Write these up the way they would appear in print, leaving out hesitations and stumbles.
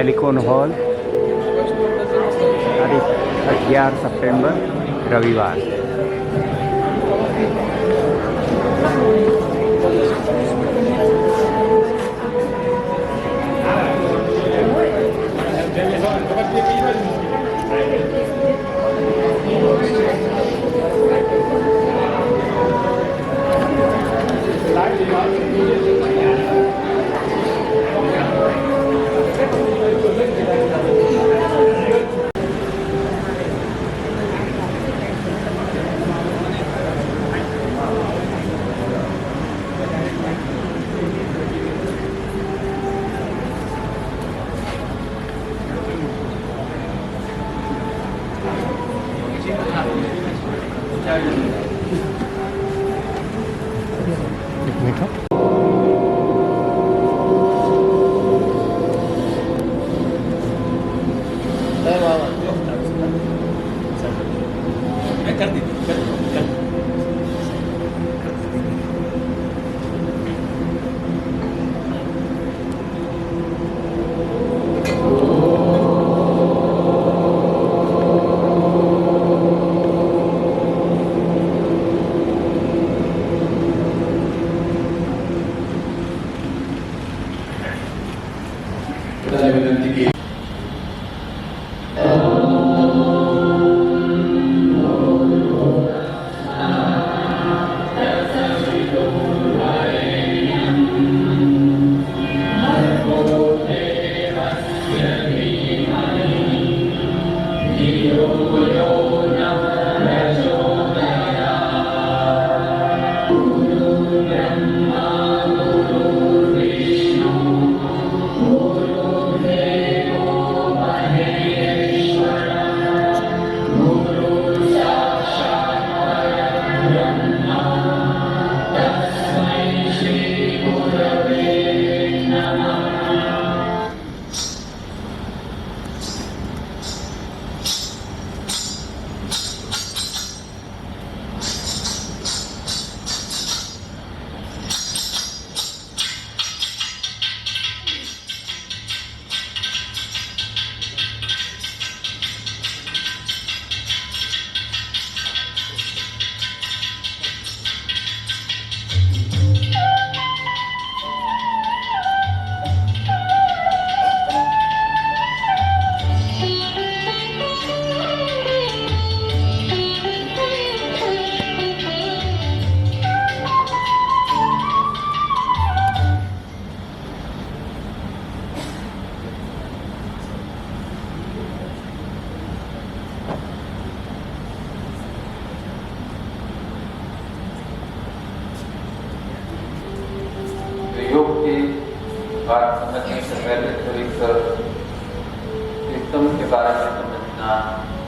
Elecon hall, तारीख 11 सितंबर रविवार। विनंती की योग की बात समझने से पहले थोड़ी सिस्टम के बारे में समझना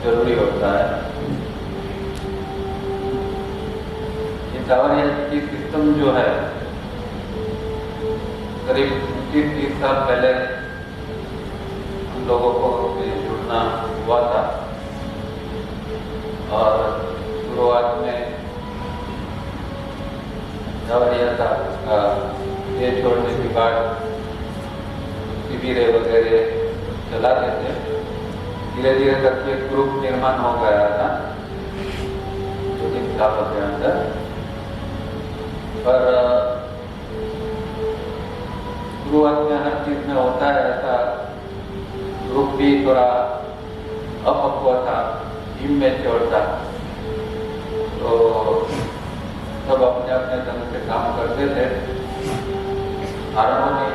जरूरी होता है। ये दावरिया की सिस्टम जो है करीब 30 साल पहले हम लोगों को जुड़ना हुआ था और शुरुआत में दावरिया था उसका ये छोड़ने के बाद शिविर वगैरह चलाते थे। धीरे धीरे करके ग्रुप निर्माण हो गया था 2-3 सालों के अंदर। पर शुरुआत में हर चीज में होता है ऐसा, ग्रुप भी थोड़ा अपक्व था, इमेच्योर था, तो सब अपने अपने ढंग से काम करते थे। हार्मोनी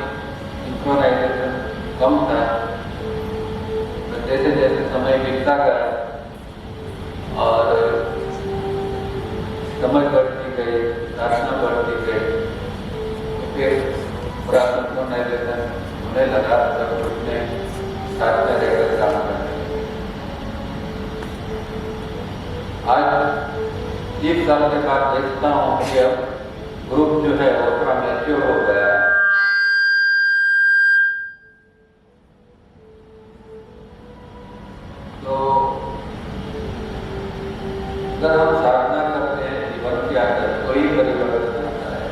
सिंक्रोनाइजेशन कम था। तो जैसे जैसे समय बीतता गया और समझ बढ़ती गई, साधना बढ़ती गई, तो फिर पूरा सिंक्रोनाइजेशन होने लगा। सब उसने साथ में रहकर काम करने लगे। आज 1 साल के बाद देखता हूँ कि अब ग्रुप जो है वो थोड़ा मैच्योर हो गया है। तो अगर हम साधना करते हैं जीवन के अंदर कोई परिवर्तन आता है।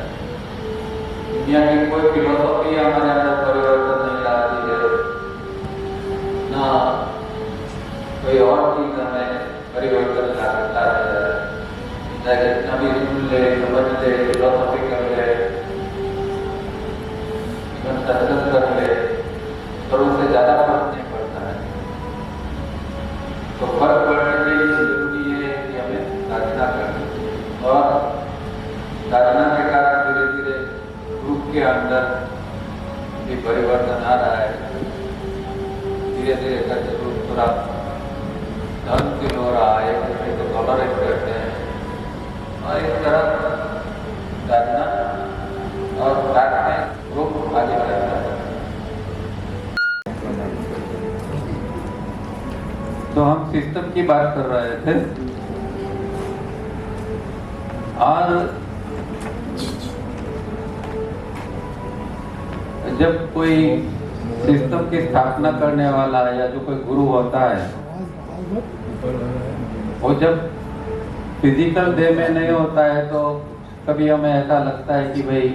दुनिया की कोई फिलोसॉफी हमारे अंदर परिवर्तन नहीं लाती है, कोई और चीज हमें परिवर्तन ला जाए, जितना भी सुन ले, समझ ले, फिलोसॉफी कर ले, सत्संग कर ले, पर उससे ज्यादा फर्क नहीं पड़ता है। तो फर्क पड़ने के लिए जरूरी है कि हमें साधना करनी, और साधना के कारण धीरे धीरे ग्रुप के अंदर भी परिवर्तन आ रहा है। धीरे धीरे करके ग्रुप थोड़ा सहनशील हो रहा है, एक दूसरे को टॉलरेट करते हैं, और इस तरह साधना और साथ में ग्रुप आगे बढ़ता है। तो हम सिस्टम की बात कर रहे थे, और जब कोई सिस्टम की स्थापना करने वाला या जो कोई गुरु होता है, वो जब फिजिकल देह में नहीं होता है तो कभी हमें ऐसा लगता है कि भाई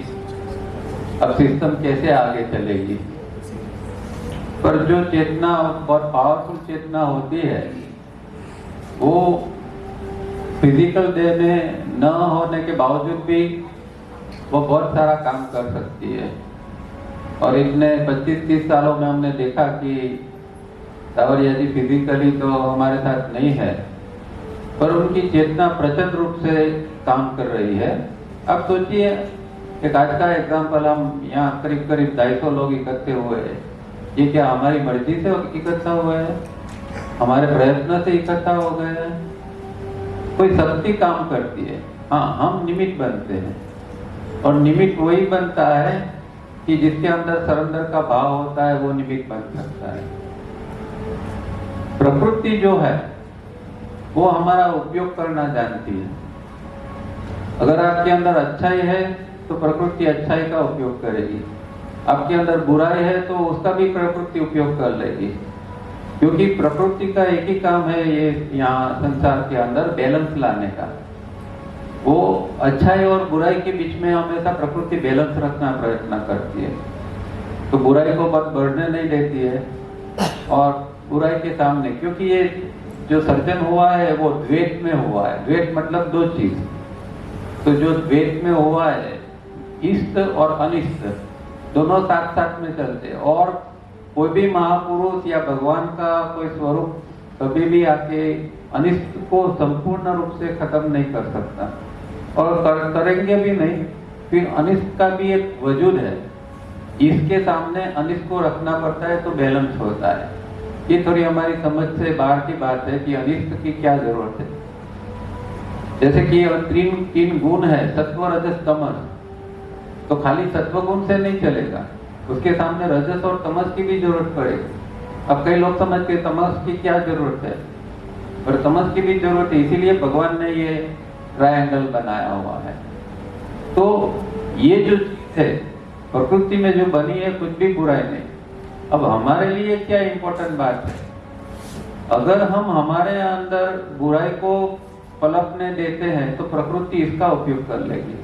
अब सिस्टम कैसे आगे चलेगी। पर जो चेतना बहुत पावरफुल चेतना होती है, वो फिजिकल देह में न होने के बावजूद भी वो बहुत सारा काम कर सकती है। और इतने 25-30 सालों में हमने देखा कि सावरिया जी फिजिकली तो हमारे साथ नहीं है, पर उनकी चेतना प्रचंड रूप से काम कर रही है। अब सोचिए, एक आज का एग्जाम्पल, हम यहाँ करीब करीब 250 लोग इकट्ठे हुए हैं। ये क्या हमारी मर्जी से इकट्ठा हुए हैं? हमारे प्रयत्न से इकट्ठा हो गए हैं? कोई शक्ति काम करती है। हाँ, हम निमित्त बनते हैं, और निमित्त वही बनता है कि जिसके अंदर सरेंडर का भाव होता है, वो निमित्त बन सकता है। प्रकृति जो है वो हमारा उपयोग करना जानती है। अगर आपके अंदर अच्छाई है तो प्रकृति अच्छाई का उपयोग करेगी, आपके अंदर बुराई है तो उसका भी प्रकृति उपयोग कर लेगी। क्योंकि प्रकृति का एक ही काम है ये यहाँ संसार के अंदर बैलेंस लाने का। वो अच्छाई और बुराई के बीच में हमेशा प्रकृति बैलेंस रखना प्रयत्न करती है। तो बुराई को बहुत बढ़ने नहीं देती है, और बुराई के सामने, क्योंकि ये जो सर्जन हुआ है वो द्वैत में हुआ है। द्वैत मतलब दो चीज। तो जो द्वैत में हुआ है, इष्ट और अनिष्ट दोनों साथ साथ में चलते हैं। और कोई भी महापुरुष या भगवान का कोई स्वरूप कभी भी आके अनिष्ट को संपूर्ण रूप से खत्म नहीं कर सकता, और करेंगे भी नहीं। फिर अनिष्ट का भी एक वजूद है, इसके सामने अनिष्ट को रखना पड़ता है, तो बैलेंस होता है। ये थोड़ी हमारी समझ से बाहर की बात है कि अनिष्ट की क्या जरूरत है। जैसे कि तीन गुण है, सत्व, रजस, तमस, तो खाली सत्व गुण से नहीं चलेगा, उसके सामने रजस और तमस की भी जरूरत पड़ेगी। अब कई लोग समझते हैं तमस की क्या जरूरत है, और तमस की भी जरूरत है, इसीलिए भगवान ने ये ट्रायंगल बनाया हुआ है। तो ये जो चीज है प्रकृति में जो बनी है, कुछ भी बुराई नहीं। अब हमारे लिए क्या इंपॉर्टेंट बात है, अगर हम हमारे अंदर बुराई को पलटने देते हैं तो प्रकृति इसका उपयोग कर लेगी।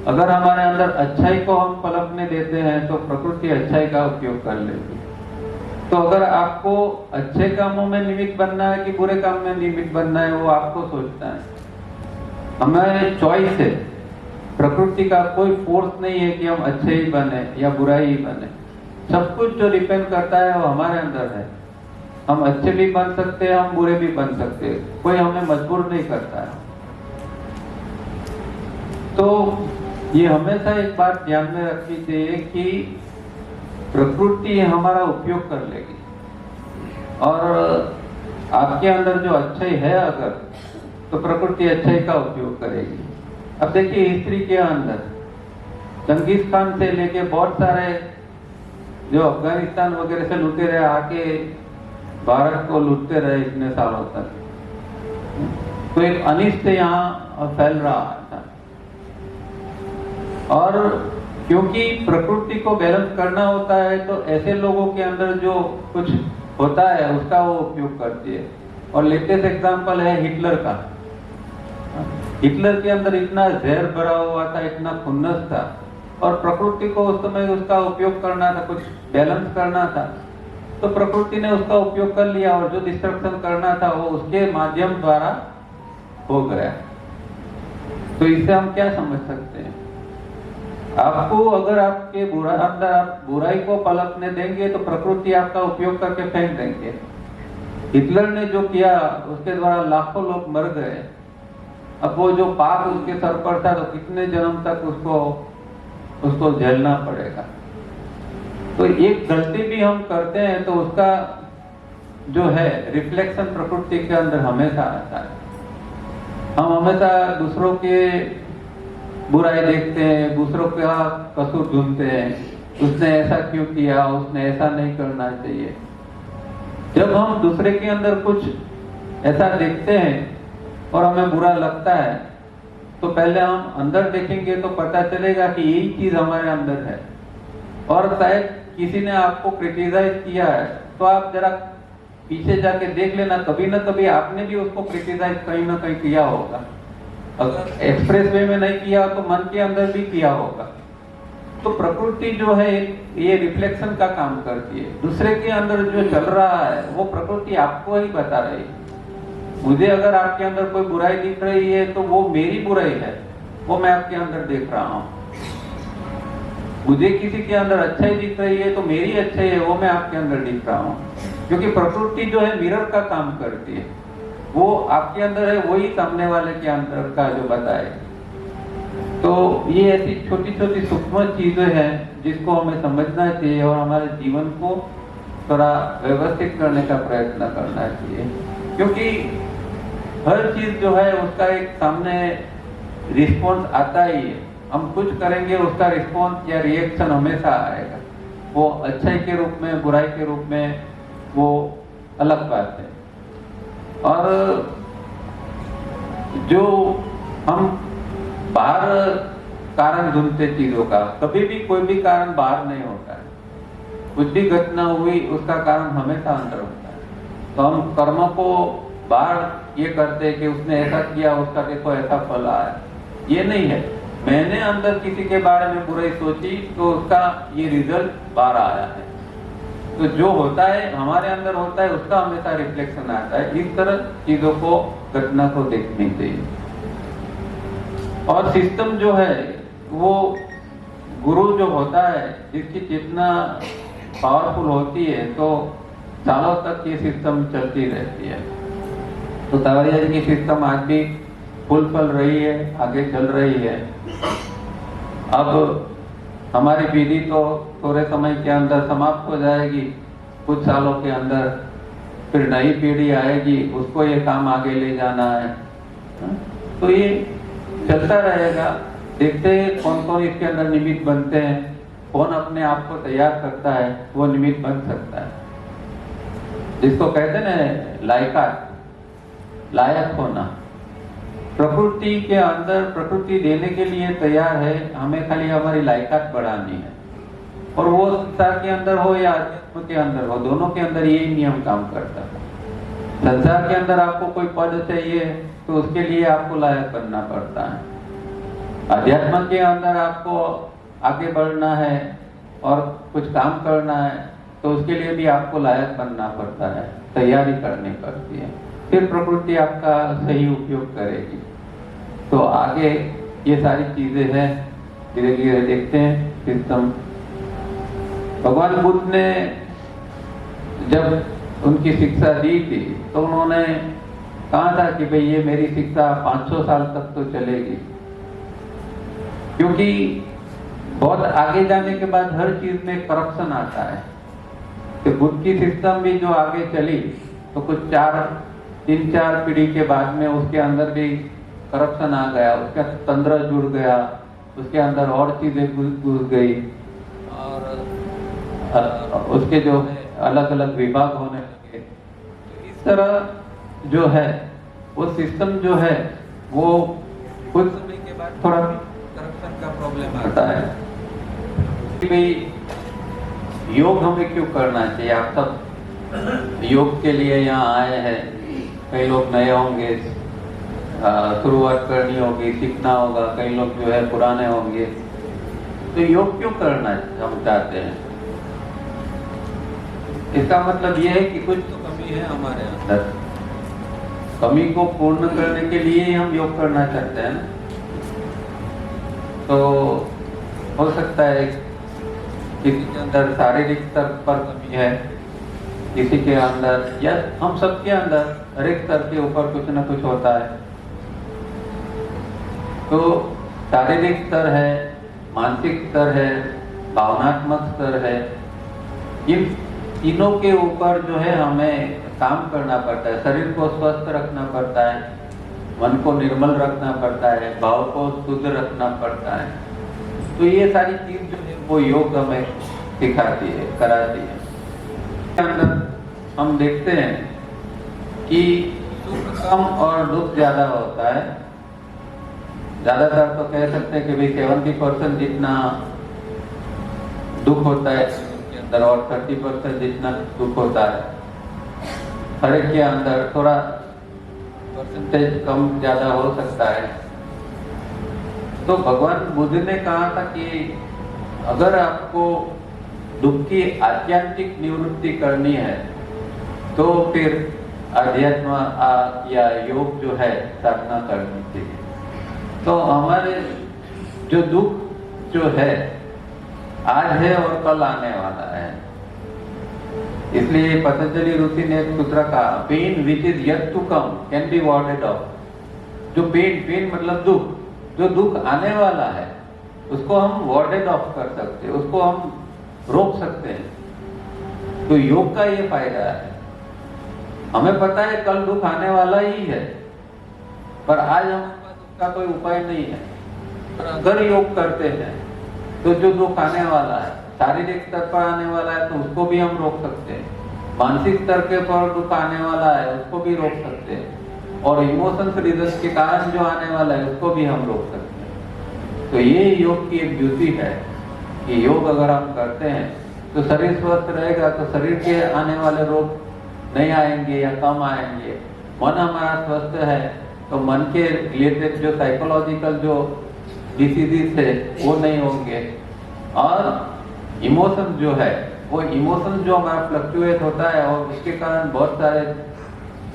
अगर हमारे अंदर अच्छाई को हम पलटने देते हैं तो प्रकृति अच्छाई का उपयोग कर लेगी। तो अगर आपको अच्छे कामों में निमित्त बनना है कि बुरे काम में निमित्त बनना है, वो आपको सोचना है। हमें चॉइस है, प्रकृति का कोई फोर्स नहीं है कि हम अच्छे ही बने या बुरा ही बने। सब कुछ जो डिपेंड करता है वो हमारे अंदर है। हम अच्छे भी बन सकते हैं, हम बुरे भी बन सकते हैं, कोई हमें मजबूर नहीं करता है। तो ये हमेशा एक बात ध्यान में रखनी चाहिए कि प्रकृति हमारा उपयोग कर लेगी, और आपके अंदर जो अच्छाई है अगर, तो प्रकृति अच्छाई का उपयोग करेगी। अब देखिए हिस्ट्री के अंदर चंगेज खान से लेके बहुत सारे जो अफगानिस्तान वगैरह से लुटेरे आके भारत को लूटते रहे इतने सालों तक, तो एक अनिष्ट यहाँ फैल रहा था। और क्योंकि प्रकृति को बैलेंस करना होता है, तो ऐसे लोगों के अंदर जो कुछ होता है उसका वो उपयोग करती है। और लेटेस्ट एग्जांपल है हिटलर का। हिटलर के अंदर इतना जहर भरा हुआ था, इतना खुन्नस था, और प्रकृति को उस समय उसका उपयोग करना था, कुछ बैलेंस करना था। तो प्रकृति ने उसका उपयोग कर लिया और जो डिस्ट्रक्शन करना था वो उसके माध्यम द्वारा हो गया। तो इससे हम क्या समझ सकते हैं? आपको अगर आपके अंदर आप बुराई को पलटने देंगे तो प्रकृति आपका उपयोग करके फेंक देंगे। हिटलर ने जो किया उसके द्वारा लाखों लोग मर गए। अब वो जो पाप उसके सर पर था तो कितने जन्म तक उसको झेलना पड़ेगा। तो एक गलती भी हम करते हैं तो उसका जो है रिफ्लेक्शन प्रकृति के अंदर हमेशा आता है। हम हमेशा दूसरों के बुराई देखते हैं, दूसरों का कसूर ढूंढते हैं, उसने ऐसा क्यों किया, उसने ऐसा नहीं करना चाहिए। जब हम दूसरे के अंदर कुछ ऐसा देखते हैं और हमें बुरा लगता है तो पहले हम अंदर देखेंगे तो पता चलेगा कि यही चीज हमारे अंदर है। और शायद किसी ने आपको क्रिटिसाइज किया है तो आप जरा पीछे जाके देख लेना, कभी ना कभी आपने भी उसको क्रिटिसाइज कहीं ना कहीं किया होगा। अगर एक्सप्रेस वे में नहीं किया तो मन के अंदर भी किया होगा। तो प्रकृति जो है ये रिफ्लेक्शन का काम करती है। दूसरे के अंदर जो चल रहा है वो प्रकृति आपको ही बता रही है। मुझे अगर आपके अंदर कोई बुराई दिख रही है तो वो मेरी बुराई है, वो मैं आपके अंदर देख रहा हूँ। मुझे किसी के अंदर अच्छाई दिख रही है तो मेरी अच्छाई है, वो मैं आपके अंदर दिख रहा हूँ। क्योंकि प्रकृति जो है मिरर का काम करती है। वो आपके अंदर है वही सामने वाले के अंदर का जो बताए। तो ये ऐसी छोटी छोटी सूक्ष्म चीजें हैं जिसको हमें समझना चाहिए और हमारे जीवन को थोड़ा व्यवस्थित करने का प्रयत्न करना चाहिए। क्योंकि हर चीज जो है उसका एक सामने रिस्पॉन्स आता ही है। हम कुछ करेंगे उसका रिस्पॉन्स या रिएक्शन हमेशा आएगा। वो अच्छाई के रूप में, बुराई के रूप में, वो अलग बात है। और जो हम बाहर कारण ढूंढते चीजों का, कभी भी कोई भी कारण बाहर नहीं होता है। कुछ भी घटना हुई उसका कारण हमेशा अंदर होता है। तो हम कर्म को बाहर ये करते कि उसने ऐसा किया, उसका देखो ऐसा फल आया, ये नहीं है। मैंने अंदर किसी के बारे में बुराई सोची तो उसका ये रिजल्ट बाहर आया है। तो जो होता है हमारे अंदर होता है उसका हमेशा रिफ्लेक्शन आता है। इस तरह चीजों को, घटना को देखनी चाहिए। और सिस्टम जो है वो गुरु जो होता है जिसकी चेतना पावरफुल होती है तो सालों तक ये सिस्टम चलती रहती है। तो तवरिया जी की सिस्टम आज भी फूल फल रही है, आगे चल रही है। अब हमारी पीढ़ी तो थोड़े समय के अंदर समाप्त हो जाएगी, कुछ सालों के अंदर फिर नई पीढ़ी आएगी, उसको ये काम आगे ले जाना है। तो ये चलता रहेगा। देखते हैं कौन कौन इसके अंदर निमित्त बनते हैं, कौन अपने आप को तैयार करता है वो निमित्त बन सकता है। जिसको कहते हैं ना लायकात, लायक होना। प्रकृति के अंदर प्रकृति देने के लिए तैयार है, हमें खाली हमारी लायकात बढ़ानी है। और वो संसार के अंदर हो या अध्यात्म के अंदर हो, दोनों के अंदर यही नियम काम करता है। संसार के अंदर आपको कोई पद चाहिए तो उसके लिए आपको लायक बनना पड़ता है। अध्यात्म के अंदर आपको आगे बढ़ना है और कुछ काम करना है तो उसके लिए भी आपको लायक बनना पड़ता है, तैयारी करनी पड़ती है। फिर प्रकृति आपका सही उपयोग करेगी। तो आगे ये सारी चीजें हैं, धीरे धीरे देखते हैं सिस्टम। भगवान बुद्ध ने जब उनकी शिक्षा दी थी तो उन्होंने कहा था कि भाई ये मेरी शिक्षा 500 साल तक तो चलेगी। क्योंकि बहुत आगे जाने के बाद हर चीज में करप्शन आता है। तो बुद्ध की सिस्टम भी जो आगे चली तो कुछ 3-4 पीढ़ी के बाद में उसके अंदर भी करप्शन आ गया, उसका तंत्र जुड़ गया, उसके अंदर और चीजें घुस गई और उसके जो अलग अलग विभाग होने लगे। इस तरह जो है वो सिस्टम जो है वो कुछ समय के बाद थोड़ा करप्शन का प्रॉब्लम आता है। योग हमें क्यों करना चाहिए? आप सब योग के लिए यहाँ आए हैं, कई लोग नए होंगे, शुरुआत करनी होगी, सीखना होगा, कई लोग जो है पुराने होंगे। तो योग क्यों करना हम चाहते हैं? इसका मतलब ये है कि कुछ तो कमी है हमारे अंदर। कमी को पूर्ण करने के लिए ही हम योग करना चाहते हैं ना। तो हो सकता है किसी के अंदर शारीरिक स्तर पर कमी है, किसी के अंदर या हम सबके अंदर हर एक स्तर के ऊपर कुछ ना कुछ होता है। तो शारीरिक स्तर है, मानसिक स्तर है, भावनात्मक स्तर है, इन तीनों के ऊपर जो है हमें काम करना पड़ता है। शरीर को स्वस्थ रखना पड़ता है, मन को निर्मल रखना पड़ता है, भाव को शुद्ध रखना पड़ता है। तो ये सारी चीज जो है वो योग हमें सिखाती है, कराती है। अंदर हम देखते हैं कि सुख कम और दुख ज्यादा होता है। ज्यादातर तो कह सकते हैं कि भाई 70% जितना दुख होता है के अंदर और 30% जितना दुख होता है। हर एक के अंदर थोड़ा परसेंटेज कम ज्यादा हो सकता है। तो भगवान बुद्ध ने कहा था कि अगर आपको दुख की आत्यांतिक निवृत्ति करनी है तो फिर अध्यात्म या योग जो है साधना करनी चाहिए। तो हमारे जो दुख जो है आज है और कल आने वाला है। इसलिए पतंजलि ऋषि ने एक सूत्र कहा, pain which is yet to come can be warded off. जो पेन मतलब दुख, जो दुख आने वाला है उसको हम वॉर्डेड ऑफ कर सकते हैं, उसको हम रोक सकते हैं। तो योग का ये फायदा है। हमें पता है कल दुख आने वाला ही है, पर आज हमारे पास उसका कोई उपाय नहीं है। पर अगर योग करते हैं तो जो दुख आने वाला है, शारीरिक स्तर पर आने वाला है, तो उसको भी हम रोक सकते हैं। मानसिक स्तर के पर दुख आने वाला है उसको भी रोक सकते हैं, और इमोशंस रीजन के कारण जो आने वाला है उसको भी हम रोक सकते हैं। तो ये योग की एक ब्यूटी है कि योग अगर हम करते हैं तो शरीर स्वस्थ रहेगा, तो शरीर के आने वाले रोग नहीं आएंगे या कम आएंगे। मन हमारा स्वस्थ है तो मन के रिलेटेड जो साइकोलॉजिकल जो डिसीजेस है वो नहीं होंगे। और इमोशन जो है वो इमोशन जो हमारा फ्लक्चुएट होता है और उसके कारण बहुत सारे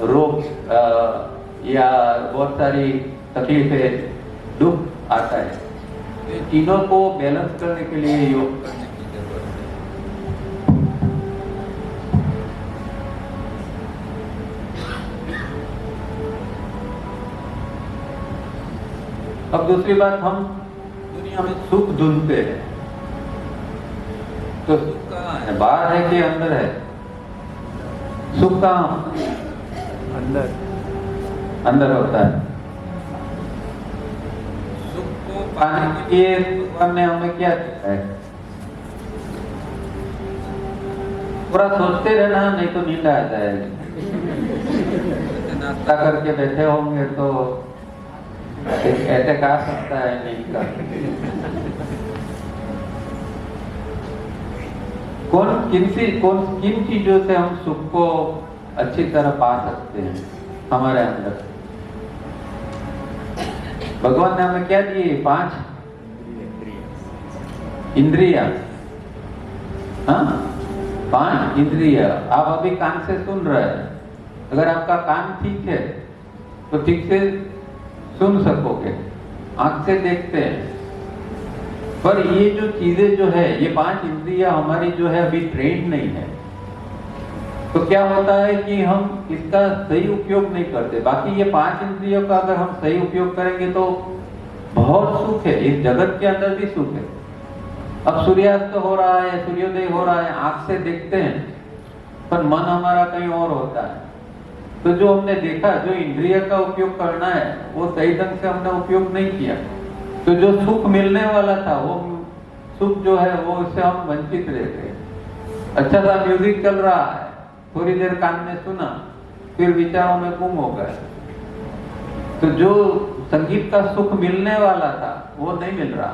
रोग या बहुत सारी तकलीफें, दुख आता है। तो तीनों को बैलेंस करने के लिए योग करने की जरूरत है। अब दूसरी बात, हम दुनिया में सुख ढूंढते हैं, तो सुख कहाँ है? बाहर है कि अंदर है? सुख कहाँ? अंदर होता है। सुख को पाने के लिए भगवान ने हमें क्या दिया है? पूरा सोचते रहना, नहीं तो नींद आ जाएगी। नाश्ता करके बैठे होंगे तो ऐसे कहा सकता है नींद का। किन चीजों से हम सुख को अच्छी तरह पा सकते हैं हमारे अंदर? भगवान ने हमें क्या दिए? 5 इंद्रिया। हाँ, 5 इंद्रिया। आप अभी कान से सुन रहे हैं, अगर आपका कान ठीक है तो ठीक से सुन सकोगे, आंख से देखते हैं। पर ये जो चीजें जो है, ये 5 इंद्रियां हमारी जो है अभी ट्रेंड नहीं है। तो क्या होता है कि हम इसका सही उपयोग नहीं करते। बाकी ये 5 इंद्रियों का अगर हम सही उपयोग करेंगे तो बहुत सुख है, इस जगत के अंदर भी सुख है। अब सूर्यास्त हो रहा है, सूर्योदय हो रहा है, आंख से देखते हैं, पर मन हमारा कहीं और होता है। तो जो हमने देखा, जो इंद्रिय का उपयोग करना है वो सही ढंग से हमने उपयोग नहीं किया, तो जो सुख मिलने वाला था वो सुख जो है वो उससे हम वंचित रह गए। अच्छा सा म्यूजिक चल रहा है, थोड़ी देर कान में सुना, फिर विचारों में गुम हो गए। तो जो संगीत का सुख मिलने वाला था वो नहीं मिल रहा।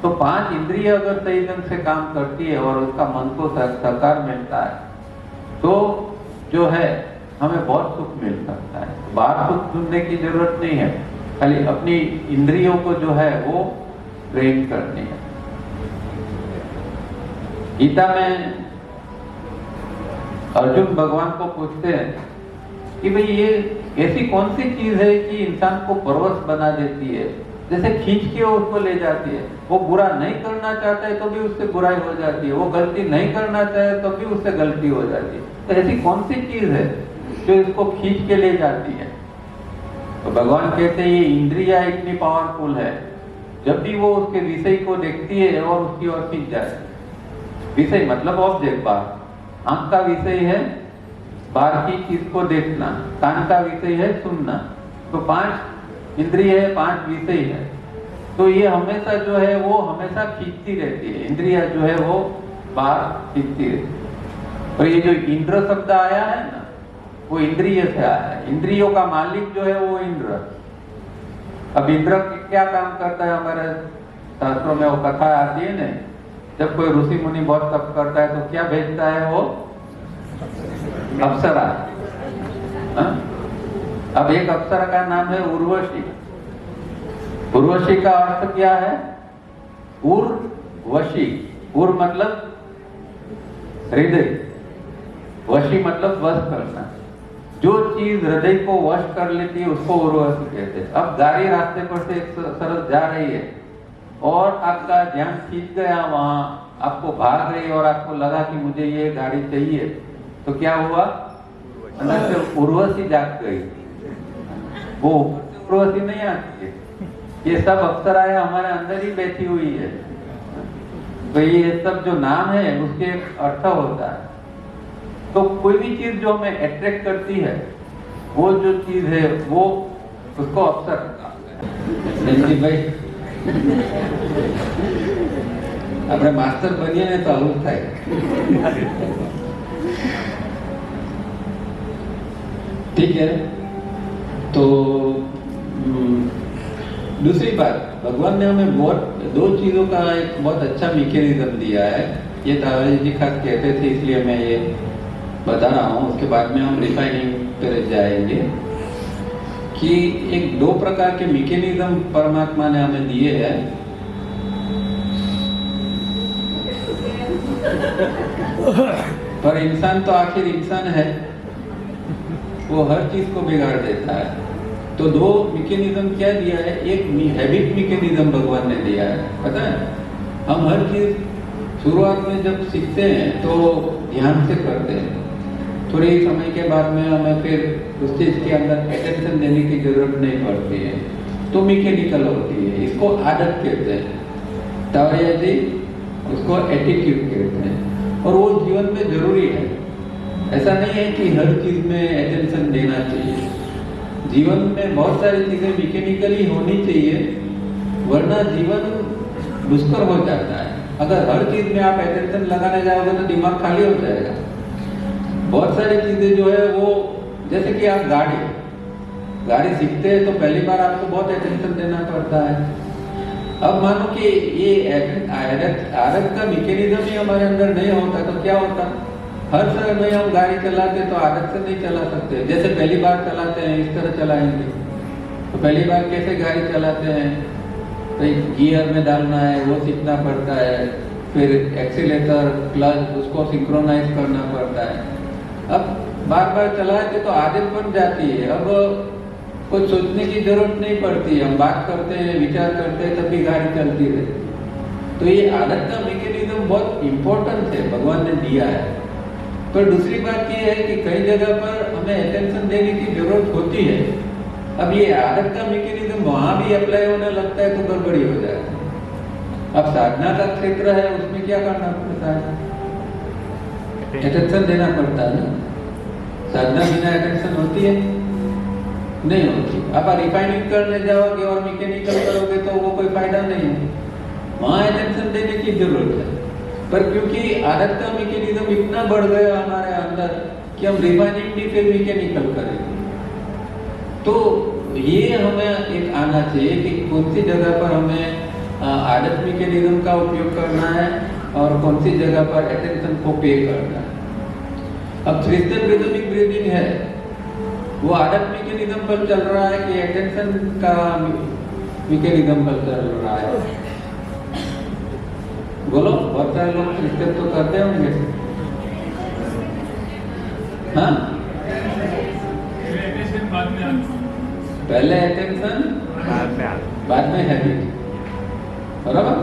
तो 5 इंद्रिय अगर सही ढंग से काम करती है और उसका मन को सहकार मिलता है तो जो है हमें बहुत सुख मिल सकता है। बाहर सुख ढूंढने की जरूरत नहीं है, खाली अपनी इंद्रियों को जो है वो ट्रेन करनी है। गीता में अर्जुन भगवान को पूछते हैं कि भाई ये ऐसी कौन सी चीज है कि इंसान को परवश बना देती है, जैसे खींच के उसको ले जाती है। वो बुरा नहीं करना चाहता है तो भी उससे बुराई हो जाती है, वो गलती नहीं करना चाहे तो भी उससे गलती हो जाती है। तो ऐसी कौन सी चीज है जो इसको खींच के ले जाती है? तो भगवान कहते हैं ये इंद्रिया इतनी पावरफुल है, जब भी वो उसके विषय को देखती है और उसकी ओर खींच जाती है। विषय मतलब ऑब्जेक्ट, बाहर। आंख का विषय है बाहर की चीज को देखना, कान का विषय है सुनना। तो 5 इंद्रिय है, 5 विषय है। तो ये हमेशा जो है वो हमेशा खींचती रहती है, इंद्रिया जो है वो बाहर खींचती रहती है। और ये जो इंद्र शब्द आया है ना, वो इंद्रिय से आया है। इंद्रियों का मालिक जो है वो इंद्र। अब इंद्र क्या काम करता है? हमारे शास्त्रों में वो कथा आती है ना, जब कोई ऋषि मुनि बहुत तप करता है तो क्या भेजता है वो? अप्सरा। अब एक अप्सरा का नाम है उर्वशी। उर्वशी का अर्थ क्या है? उर्वशी। उर मतलब हृदय, वशी मतलब वश करना। जो चीज हृदय को वश कर लेती है उसको उर्वशी कहते हैं। अब गाड़ी रास्ते पर से एक सरस जा रही है और आपका ध्यान खींच गया वहां, आपको भाग रही और आपको लगा कि मुझे ये गाड़ी चाहिए, तो क्या हुआ? अंदर से उर्वशी जाग गई। वो उर्वशी नहीं आती है, ये सब अप्सराएं हमारे अंदर ही बैठी हुई है। तो ये सब जो नाम है उसके एक अर्थ होता है। तो कोई भी चीज जो हमें अट्रैक्ट करती है, वो जो चीज है वो उसको अप्सरा भाई આપણે માસ્ટર બનીએ ને તો આવું થાય। ठीक है, तो दूसरी बात, भगवान ने हमें बहुत 2 चीजों का एक बहुत अच्छा मैकेनिज्म दिया है। ये दादाजी जी खास कहते थे इसलिए मैं ये बता रहा हूँ, उसके बाद में हम रिफाइनिंग पर जाएंगे कि एक 2 प्रकार के मैकेनिज्म परमात्मा ने हमें दिए हैं। पर इंसान तो आखिर इंसान है, वो हर चीज को बिगाड़ देता है। तो 2 मैकेनिज्म क्या दिया है? एक हैबिट मैकेनिज्म भगवान ने दिया है। पता है, हम हर चीज शुरुआत में जब सीखते हैं तो ध्यान से करते हैं, थोड़े समय के बाद में हमें फिर उस चीज के अंदर अटेंशन देने की जरूरत नहीं पड़ती है, तो मैकेनिकल होती है। इसको आदत कहते हैं। तावड़िया जी उसको एटीट्यूड कहते हैं, और वो जीवन में जरूरी है। ऐसा नहीं है कि हर चीज में अटेंशन देना चाहिए। जीवन में बहुत सारी चीजें मैकेनिकली होनी चाहिए, वरना जीवन दुष्कर हो जाता है। अगर हर चीज में आप अटेंशन लगाने जाओगे तो दिमाग खाली हो जाएगा। बहुत सारी चीजें जो है वो, जैसे कि आप गाड़ी सीखते हैं तो पहली बार आपको बहुत अटेंशन देना पड़ता है। अब मानो कि ये आदत का मैकेनिज्म ही हमारे अंदर नहीं होता तो क्या होता? हर समय हम गाड़ी चलाते तो आदत से नहीं चला सकते। जैसे पहली बार चलाते हैं इस तरह चलाएंगे, तो पहली बार कैसे गाड़ी चलाते हैं? तो गियर में डालना है वो सीखना पड़ता है, फिर एक्सीलेटर क्लच उसको सिंक्रोनाइज करना पड़ता है। अब बार बार चलाते तो आदत बन जाती है। अब कुछ सोचने की जरूरत नहीं पड़ती है, हम बात करते हैं, विचार करते हैं, तब भी गाड़ी चलती रहती। तो ये आदत का मैकेनिज्म बहुत इम्पोर्टेंट है, भगवान ने दिया है। पर दूसरी बात ये है कि कई जगह पर हमें अटेंशन देने की जरूरत होती है। अब ये आदत का मैकेनिज्म वहां भी अप्लाई होने लगता है तो गड़बड़ी हो जाती है। अब साधना का क्षेत्र है, उसमें क्या करना पड़ता है? अटेंशन देना पड़ता है ना। साधना बिना अटेंशन होती है? नहीं होती। आप रिफाइनिंग करने जाओगे और मैकेनिकल करोगे तो वो कोई फायदा नहीं है, वहां अटेंशन देने की जरूरत है। पर क्योंकि आदत का मैकेनिज्म इतना बढ़ गया हमारे अंदर कि हम रिफाइनिंग भी फिर मैकेनिकल करेंगे। तो ये हमें एक आना चाहिए कि कौन सी जगह पर हमें आदत मैकेनिज्म का उपयोग करना है और कौन सी जगह पर अटेंशन को पे करना है। अब क्रिश्चियन रिदमिक ब्रीदिंग है, वो आदत मैकेनिज्म पर चल रहा है कि अटेंशन का मैकेनिज्म पर चल रहा है? बोलो, बहुत सारे लोग क्रिश्चियन तो करते होंगे। हाँ, बाद में आता पहले अटेंशन बाद में आता बाद में हैबिट, बराबर।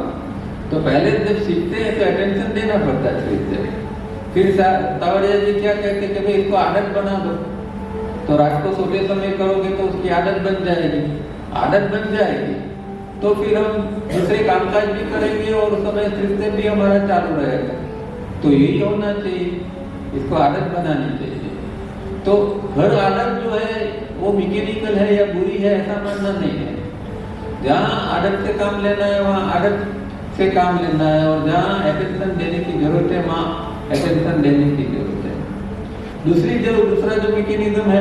तो पहले जब सीखते हैं तो अटेंशन देना पड़ता है शरीर से। फिर तावड़िया जी क्या कहते हैं कि भाई इसको आदत बना दो, तो रात को सोते समय करोगे तो उसकी आदत बन जाएगी। आदत बन जाएगी तो फिर हम दूसरे कामकाज भी करेंगे और उस समय सिस्टम भी हमारा चालू रहेगा। तो यही होना चाहिए, इसको आदत बनानी चाहिए। तो हर आदत जो है वो मैकेनिकल है या बुरी है ऐसा मानना नहीं है। जहाँ आदत से काम लेना है वहाँ आदत से काम लेना है, और जहाँ अटेंशन देने की जरूरत है वहाँ अटेंशन देने की जरूरत है। दूसरा जो मैकेनिज्म है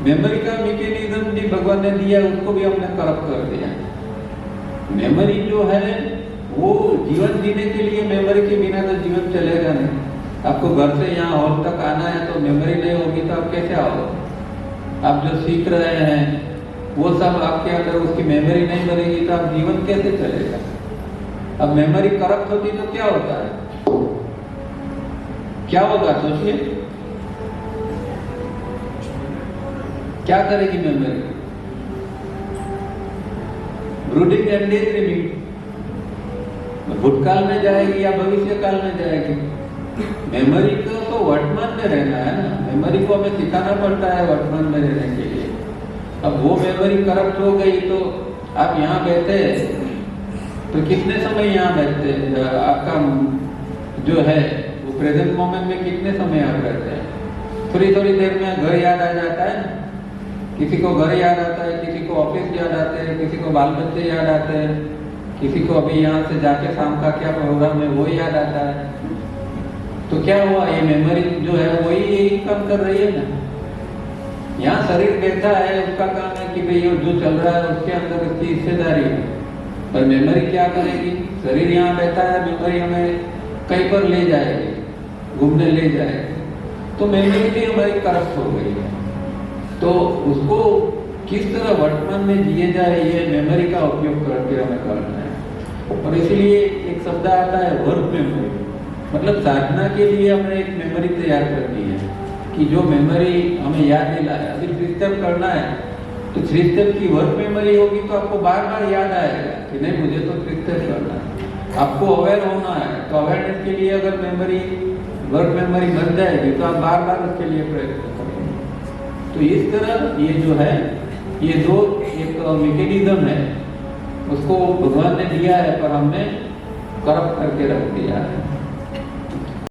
मेमोरी का मैकेनिज्म भी भगवान ने दिया, उसको भी हमने करप्ट कर दिया। मेमोरी जो है वो जीवन जीने के लिए, मेमोरी के बिना तो जीवन चलेगा नहीं। आपको घर से यहाँ हॉल तक आना है तो मेमोरी नहीं होगी तो आप कैसे आओगे? आप जो सीख रहे हैं वो सब आपके अंदर उसकी मेमोरी नहीं बनेगी तो आप जीवन कैसे चलेगा? अब मेमोरी करप्ट होती तो क्या होता है, क्या होगा सोचिए, क्या करेगी मेमोरी? ब्रूडिंग एंड डेydreaming, भूतकाल में जाएगी या भविष्य काल में जाएगी? मेमोरी को तो वर्तमान में रहना है ना, मेमोरी को हमें सिखाना पड़ता है वर्तमान में रहने के लिए। अब वो मेमोरी करप्ट हो गई तो आप यहाँ बैठे तो कितने समय यहाँ बैठते हैं? आपका जो है वो प्रेजेंट मोमेंट में कितने समय आप रहते हैं? थोड़ी थोड़ी देर में घर याद आ जाता है, किसी को घर याद आता है, किसी को ऑफिस याद आते हैं, किसी को बाल बच्चे याद आते हैं, किसी को अभी यहाँ से जाके शाम का क्या प्रोग्राम है वो याद आता है। तो क्या हुआ, ये मेमोरी जो है वही यही काम कर रही है ना। यहाँ शरीर बैठा है, उसका काम है कि भाई जो चल रहा है उसके अंदर उसकी हिस्सेदारी है, पर मेमोरी क्या करेगी? शरीर यहाँ बैठा है, मेमोरी हमें कहीं पर ले जाएगी, घूमने ले जाएगी। तो मेमोरी भी हमारी करप्ट हो गई है। तो उसको किस तरह वर्तमान में जिए जाए ये मेमोरी का उपयोग करके हमें करना है। और इसलिए एक शब्द आता है वर्क मेमोरी, मतलब साधना के लिए हमें एक मेमोरी तैयार करनी है कि जो मेमोरी हमें याद दिलाए। अभी 3 स्टेप करना है तो 3 स्टेप की वर्क मेमोरी होगी तो आपको बार बार याद आएगा कि नहीं मुझे तो 3 स्टेप करना है। आपको अवेयर होना है, तो अवेयरनेस के लिए अगर मेमोरी वर्क मेमोरी बन जाएगी तो आप बार बार उसके लिए प्रयत्न करेंगे। तो इस तरह ये जो है ये दो एक मैकेनिज्म है, उसको भगवान ने दिया है पर हमने करप्ट करके रख दिया है।